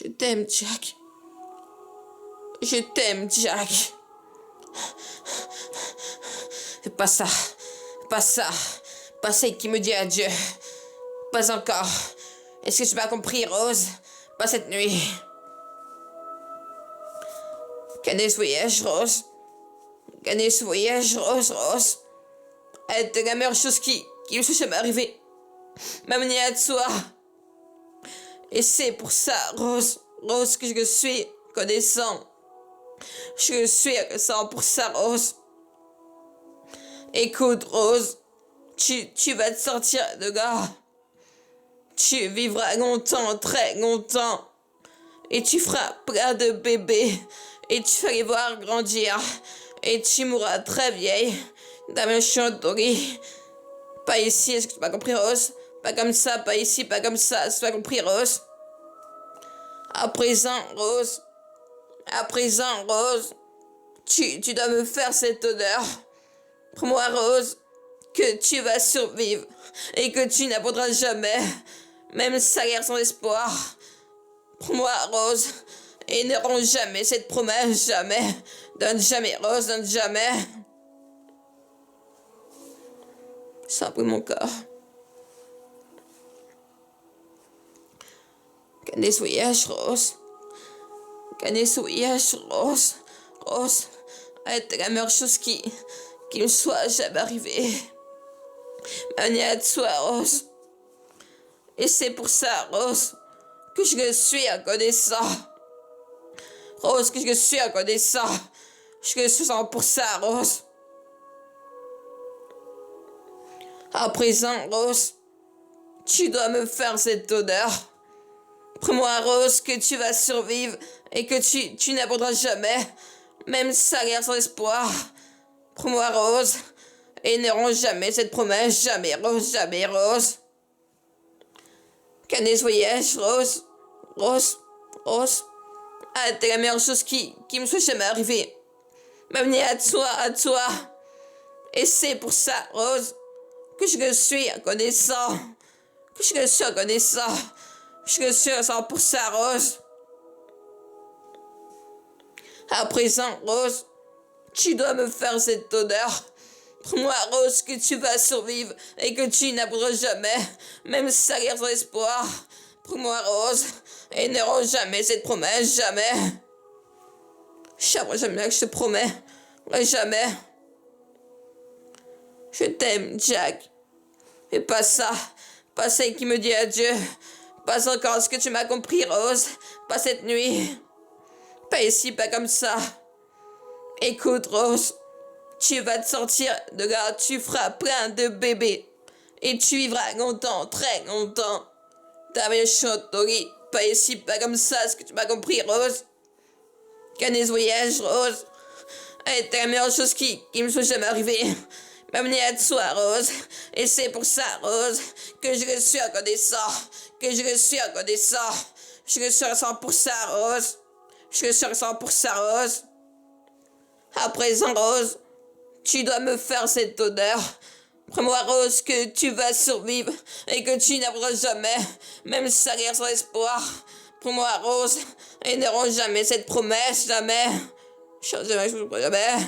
Je t'aime, Jack. Je t'aime, Jack. C'est pas ça. Pas ça. Pas celle qui me dit adieu. Pas encore. Est-ce que tu m'as compris, Rose? Pas cette nuit. Qu'est-ce voyage, Rose? Qu'est-ce voyage, Rose, Rose? Elle était la meilleure chose qui me soit jamais arrivée. M'amener à toi. Et c'est pour ça, Rose, Rose, que je suis connaissant. Je suis connaissant pour ça, Rose. Écoute, Rose, tu vas te sortir de là. Tu vivras longtemps, très longtemps. Et tu feras plein de bébés. Et tu vas les voir grandir. Et tu mourras très vieille. Dans le champ d'Ori. Pas ici, est-ce que tu m'as compris, Rose? Pas comme ça, pas ici, pas comme ça. Est-ce que tu m'as compris, Rose? À présent, Rose. À présent, Rose. Tu dois me faire cette honneur. Pour moi, Rose, que tu vas survivre. Et que tu n'abandonneras jamais. Même si ça a l'air sans espoir. Pour moi, Rose. Et ne rends jamais cette promesse, jamais. Donne jamais, Rose, donne jamais. Ça brûle mon corps. Qu'est-ce voyage, Rose? Qu'est-ce voyage, Rose? Rose, elle était la meilleure chose qui me soit jamais arrivée. M'amener à toi, Rose. Et c'est pour ça, Rose, que je suis reconnaissant. Rose, que je suis reconnaissant. Je suis pour ça, Rose. À présent, Rose, tu dois me faire cette honneur. Prends-moi, Rose, que tu vas survivre et que tu n'abandonneras jamais, même si ça a l'air sans espoir. Prends-moi, Rose, et ne rends jamais cette promesse, jamais, Rose, jamais, Rose. Qu'est-ce voyage, Rose? Rose, Rose. Ah, t'es la meilleure chose qui me soit jamais arrivée. M'amener à toi, à toi. Et c'est pour ça, Rose, que je suis reconnaissant. Que je suis reconnaissant. Je suis reconnaissant pour ça, Rose. À présent, Rose, tu dois me faire cette honneur. Pour moi, Rose, que tu vas survivre et que tu n'abandonneras jamais, même si ça a l'air sans espoir. Pour moi, Rose, et ne rends jamais cette promesse, jamais. Jamais que je te promets. Jamais. Je t'aime, Jack. Et pas ça. Pas celle qui me dit adieu. Pas encore ce que tu m'as compris, Rose. Pas cette nuit. Pas ici, pas comme ça. Écoute, Rose. Tu vas te sortir de là. Tu feras plein de bébés. Et tu vivras longtemps, très longtemps. Ta méchante Tori. Pas ici, pas comme ça. Ce que tu m'as compris, Rose. Qu'est-ce voyage, Rose. Elle était la meilleure chose qui me soit jamais arrivée. M'amener à toi, Rose. Et c'est pour ça, Rose, que je suis reconnaissant. Que je suis reconnaissant. Je suis reconnaissant pour ça, Rose. Je suis reconnaissant pour ça, Rose. À présent, Rose, tu dois me faire cette honneur. Prends-moi, Rose, que tu vas survivre et que tu n'abandonneras jamais, même si ça a l'air sans espoir. Prends-moi, Rose, et ne rends jamais cette promesse, jamais. Jamais.